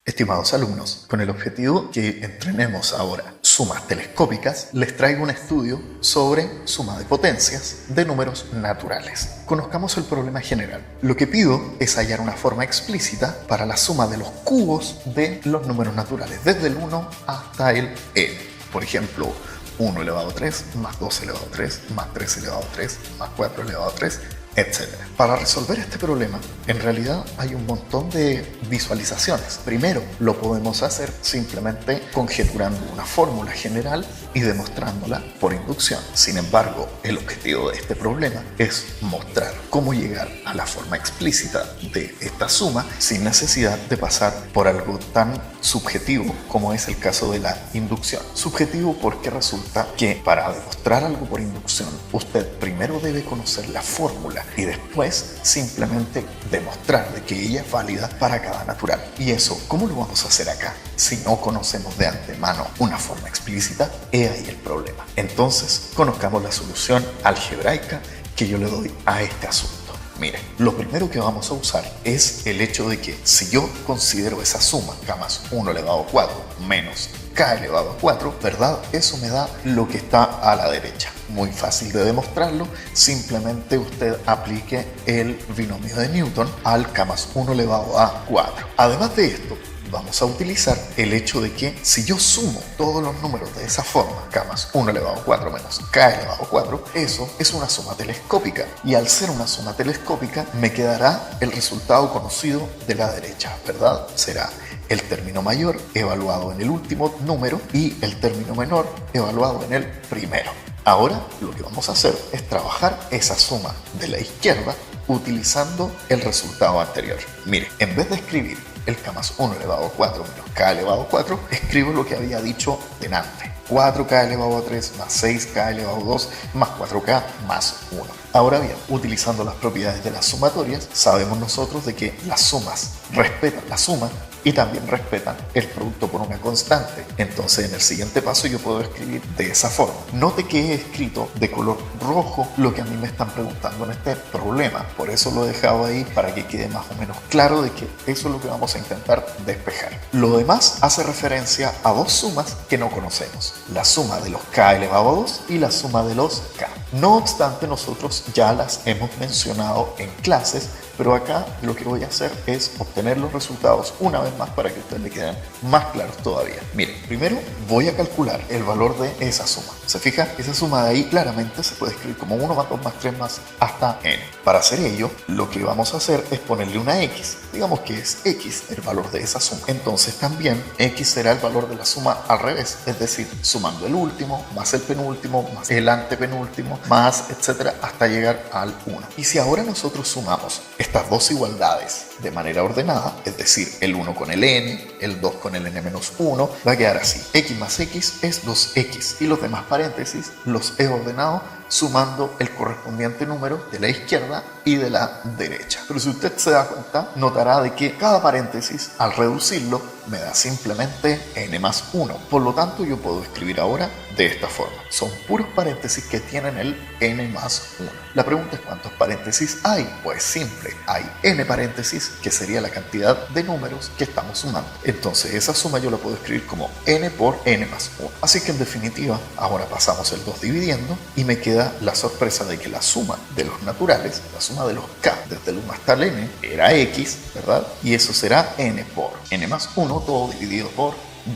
Estimados alumnos, con el objetivo que entrenemos ahora sumas telescópicas, les traigo un estudio sobre suma de potencias de números naturales. Conozcamos el problema general. Lo que pido es hallar una forma explícita para la suma de los cubos de los números naturales, desde el 1 hasta el n. Por ejemplo, 1 elevado a 3, más 2 elevado a 3, más 3 elevado a 3, más 4 elevado a 3, etc. Para resolver este problema, en realidad hay un montón de visualizaciones. Primero, lo podemos hacer simplemente conjeturando una fórmula general y demostrándola por inducción. Sin embargo, el objetivo de este problema es mostrar cómo llegar a la forma explícita de esta suma sin necesidad de pasar por algo tan subjetivo como es el caso de la inducción. Subjetivo porque resulta que para demostrar algo por inducción, usted primero debe conocer la fórmula y después simplemente demostrar de que ella es válida para cada natural. Y eso, ¿cómo lo vamos a hacer acá? Si no conocemos de antemano una forma explícita, he ahí el problema. Entonces, conozcamos la solución algebraica que yo le doy a este asunto. Mire, lo primero que vamos a usar es el hecho de que si yo considero esa suma, k más 1 elevado a 4 menos k elevado a 4, ¿verdad? Eso me da lo que está a la derecha. Muy fácil de demostrarlo, simplemente usted aplique el binomio de Newton al k más 1 elevado a 4. Además de esto, vamos a utilizar el hecho de que si yo sumo todos los números de esa forma, k más 1 elevado a 4 menos k elevado a 4, eso es una suma telescópica. Y al ser una suma telescópica, me quedará el resultado conocido de la derecha, ¿verdad? Será el término mayor evaluado en el último número y el término menor evaluado en el primero. Ahora lo que vamos a hacer es trabajar esa suma de la izquierda utilizando el resultado anterior. Mire, en vez de escribir el k más 1 elevado a 4 menos k elevado a 4, escribo lo que había dicho delante. 4k elevado a 3 más 6k elevado a 2 más 4k más 1. Ahora bien, utilizando las propiedades de las sumatorias, sabemos nosotros de que las sumas respetan la suma y también respetan el producto por una constante. Entonces, en el siguiente paso yo puedo escribir de esa forma. Note que he escrito de color rojo lo que a mí me están preguntando en este problema. Por eso lo he dejado ahí para que quede más o menos claro de que eso es lo que vamos a intentar despejar. Lo demás hace referencia a dos sumas que no conocemos. La suma de los k elevado a 2 y la suma de los k. No obstante, nosotros ya las hemos mencionado en clases, pero acá lo que voy a hacer es obtener los resultados una vez más para que a ustedes le queden más claros todavía. Miren, primero voy a calcular el valor de esa suma. ¿Se fija? Esa suma de ahí claramente se puede escribir como 1 más 2 más 3 más hasta n. Para hacer ello, lo que vamos a hacer es ponerle una x. Digamos que es x el valor de esa suma. Entonces también x será el valor de la suma al revés, es decir, sumando el último, más el penúltimo, más el antepenúltimo, más etcétera, hasta llegar al 1. Y si ahora nosotros sumamos estas dos igualdades de manera ordenada, es decir, el 1 con el n, el 2 con el n-1, va a quedar así. X más x es 2x y los demás paréntesis los he ordenado sumando el correspondiente número de la izquierda y de la derecha. Pero si usted se da cuenta, notará de que cada paréntesis, al reducirlo, me da simplemente n más 1. Por lo tanto, yo puedo escribir ahora de esta forma. Son puros paréntesis que tienen el n más 1. La pregunta es ¿cuántos paréntesis hay? Pues simple, hay n paréntesis, que sería la cantidad de números que estamos sumando. Entonces esa suma yo la puedo escribir como n por n más 1. Así que en definitiva, ahora pasamos el 2 dividiendo y me queda la sorpresa de que la suma de los naturales, la suma de los k desde el 1 hasta el n, era x, ¿verdad? Y eso será n por n más 1, todo dividido por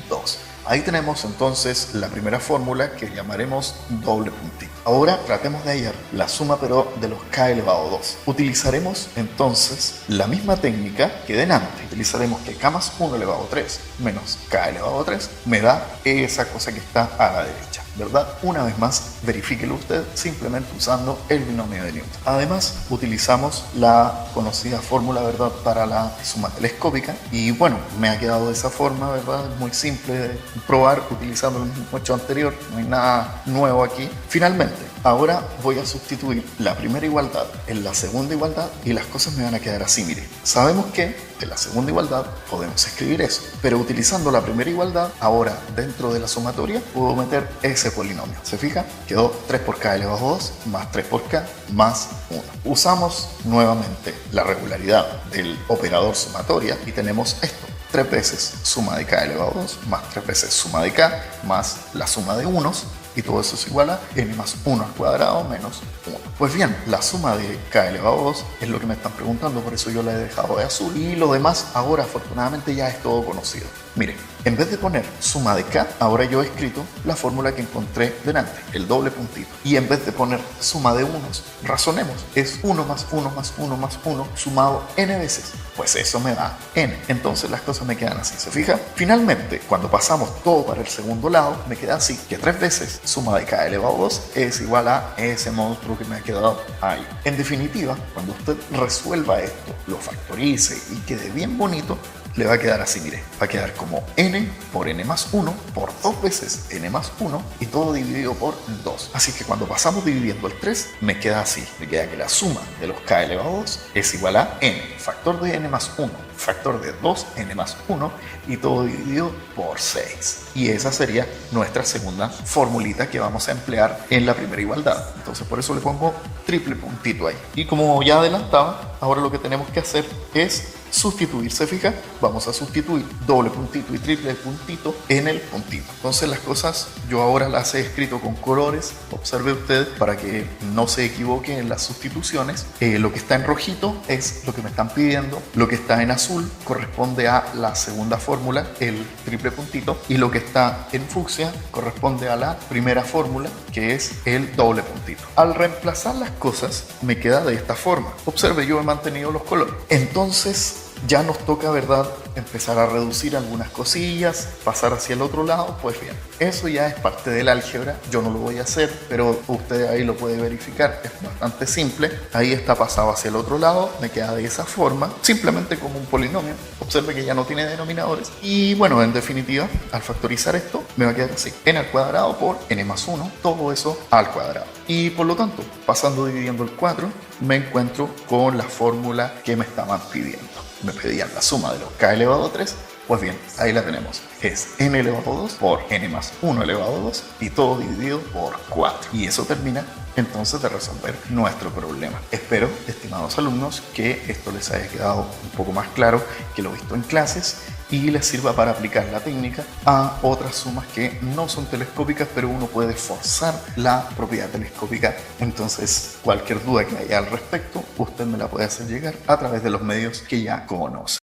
2. Ahí tenemos entonces la primera fórmula que llamaremos doble puntito. Ahora tratemos de hallar la suma pero de los k elevado a 2. Utilizaremos entonces la misma técnica que delante. Utilizaremos que k más 1 elevado a 3 menos k elevado a 3 me da esa cosa que está a la derecha, ¿verdad? Una vez más, verifíquelo usted simplemente usando el binomio de Newton. Además, utilizamos la conocida fórmula, ¿verdad?, para la suma telescópica. Y bueno, me ha quedado de esa forma, ¿verdad? Es muy simple de probar utilizando el mismo hecho anterior. No hay nada nuevo aquí. Finalmente, ahora voy a sustituir la primera igualdad en la segunda igualdad y las cosas me van a quedar así, mire. Sabemos que de la segunda igualdad podemos escribir eso, pero utilizando la primera igualdad, ahora dentro de la sumatoria puedo meter ese polinomio. ¿Se fija? Quedó 3 por k elevado a 2 más 3 por k más 1. Usamos nuevamente la regularidad del operador sumatoria y tenemos esto. 3 veces suma de k elevado a 2 más 3 veces suma de k más la suma de unos, y todo eso es igual a n más 1 al cuadrado menos 1. Pues bien, la suma de k elevado a 2 es lo que me están preguntando, por eso yo la he dejado de azul, y lo demás ahora afortunadamente ya es todo conocido. Mire, en vez de poner suma de k, ahora yo he escrito la fórmula que encontré delante, el doble puntito. Y en vez de poner suma de unos, razonemos, es 1 más 1 más 1 más 1 sumado n veces. Pues eso me da n. Entonces las cosas me quedan así, ¿se fija? Finalmente, cuando pasamos todo para el segundo lado, me queda así, que 3 veces suma de k elevado a 2 es igual a ese monstruo que me ha quedado ahí. En definitiva, cuando usted resuelva esto, lo factorice y quede bien bonito, le va a quedar así, mire, va a quedar como n por n más 1 por 2 veces n más 1 y todo dividido por 2. Así que cuando pasamos dividiendo el 3, me queda así, me queda que la suma de los k elevado a 2 es igual a n, factor de n más 1, factor de 2n más 1 y todo dividido por 6. Y esa sería nuestra segunda formulita que vamos a emplear en la primera igualdad. Entonces por eso le pongo triple puntito ahí. Y como ya adelantaba, ahora lo que tenemos que hacer es sustituir, ¿se fija? Vamos a sustituir doble puntito y triple puntito en el puntito. Entonces las cosas yo ahora las he escrito con colores, observe usted para que no se equivoque en las sustituciones. Lo que está en rojito es lo que me están pidiendo, lo que está en azul corresponde a la segunda fórmula, el triple puntito, y lo que está en fucsia corresponde a la primera fórmula, que es el doble puntito. Al reemplazar las cosas me queda de esta forma. Observe, yo he mantenido los colores. Entonces ya nos toca, ¿verdad?, empezar a reducir algunas cosillas, pasar hacia el otro lado. Pues bien, eso ya es parte del álgebra, yo no lo voy a hacer, pero usted ahí lo puede verificar, es bastante simple. Ahí está pasado hacia el otro lado, me queda de esa forma, simplemente como un polinomio. Observe que ya no tiene denominadores. Y bueno, en definitiva, al factorizar esto, me va a quedar así, n al cuadrado por n más 1, todo eso al cuadrado. Y por lo tanto, pasando dividiendo el 4, me encuentro con la fórmula que me estaban pidiendo. Me pedían la suma de los k elevado a 3, pues bien, ahí la tenemos. Es n elevado a 2 por n más 1 elevado a 2 y todo dividido por 4. Y eso termina entonces de resolver nuestro problema. Espero, estimados alumnos, que esto les haya quedado un poco más claro que lo visto en clases y les sirva para aplicar la técnica a otras sumas que no son telescópicas, pero uno puede forzar la propiedad telescópica. Entonces, cualquier duda que haya al respecto, usted me la puede hacer llegar a través de los medios que ya conoce.